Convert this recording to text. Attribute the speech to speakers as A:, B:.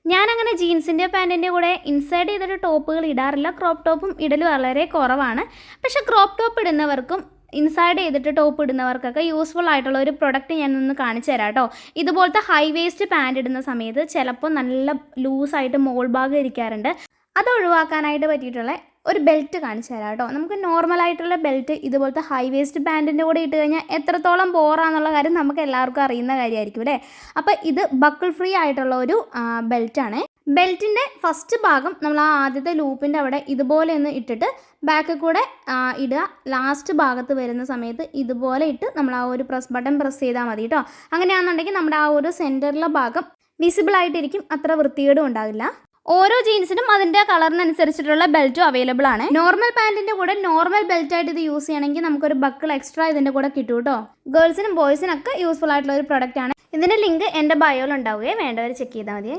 A: ഞാനങ്ങനെ ജീൻസിൻ്റെ പാൻറ്റിൻ്റെ കൂടെ ഇൻസൈഡ് ചെയ്തിട്ട് ടോപ്പുകൾ ഇടാറില്ല. ക്രോപ്പ് ടോപ്പും ഇടൽ വളരെ കുറവാണ്. പക്ഷേ ക്രോപ്പ് ടോപ്പ് ഇടുന്നവർക്കും ഇൻസൈഡ് ചെയ്തിട്ട് ടോപ്പ് ഇടുന്നവർക്കൊക്കെ യൂസ്ഫുൾ ആയിട്ടുള്ള ഒരു പ്രൊഡക്റ്റ് ഞാൻ ഒന്ന് കാണിച്ചു തരാം കേട്ടോ. ഇതുപോലത്തെ ഹൈ വേസ്റ്റ് പാൻറ് ഇടുന്ന സമയത്ത് ചിലപ്പോൾ നല്ല ലൂസായിട്ട് മോൾ ഭാഗം ഇരിക്കാറുണ്ട്. അത് ഒഴിവാക്കാനായിട്ട് പറ്റിയിട്ടുള്ള ഒരു ബെൽറ്റ് കാണിച്ചു തരാം കേട്ടോ. നമുക്ക് നോർമലായിട്ടുള്ള ബെൽറ്റ് ഇതുപോലത്തെ ഹൈ വേസ്റ്റ് പാൻറ്റിൻ്റെ കൂടെ ഇട്ട് കഴിഞ്ഞാൽ എത്രത്തോളം ബോറാന്നുള്ള കാര്യം നമുക്ക് എല്ലാവർക്കും അറിയുന്ന കാര്യമായിരിക്കും അല്ലേ. അപ്പോൾ ഇത് ബക്കിൾ ഫ്രീ ആയിട്ടുള്ള ഒരു ബെൽറ്റാണ്. ബെൽറ്റിൻ്റെ ഫസ്റ്റ് ഭാഗം നമ്മൾ ആ ആദ്യത്തെ ലൂപ്പിൻ്റെ അവിടെ ഇതുപോലെ ഒന്ന് ഇട്ടിട്ട് ബാക്കിൽ കൂടെ ഇടുക. ലാസ്റ്റ് ഭാഗത്ത് വരുന്ന സമയത്ത് ഇതുപോലെ ഇട്ട് നമ്മൾ ആ ഒരു ബട്ടൺ പ്രസ് ചെയ്താൽ മതി കേട്ടോ. അങ്ങനെയാണെന്നുണ്ടെങ്കിൽ നമ്മുടെ ആ ഒരു സെൻറ്ററിലെ ഭാഗം വിസിബിൾ ആയിട്ടിരിക്കും, അത്ര വൃത്തികേടും ഉണ്ടാകില്ല. ഓരോ ജീൻസിനും അതിൻ്റെ കളറിനനുസരിച്ചിട്ടുള്ള ബെൽറ്റും അവൈലബിൾ ആണ്. നോർമൽ പാൻറ്റിൻ്റെ കൂടെ നോർമൽ ബെൽറ്റായിട്ട് ഇത് യൂസ് ചെയ്യണമെങ്കിൽ നമുക്കൊരു ബക്കിൾ എക്സ്ട്രാ ഇതിൻ്റെ കൂടെ കിട്ടും കേട്ടോ. ഗേൾസിനും ബോയ്സിനൊക്കെ യൂസ്ഫുൾ ആയിട്ടുള്ള ഒരു പ്രൊഡക്റ്റ് ആണ്. ഇതിൻ്റെ ലിങ്ക് എൻ്റെ ബയോയിൽ ഉണ്ടാവുകയും വേണ്ടവർ ചെക്ക് ചെയ്താൽ മതിയേ.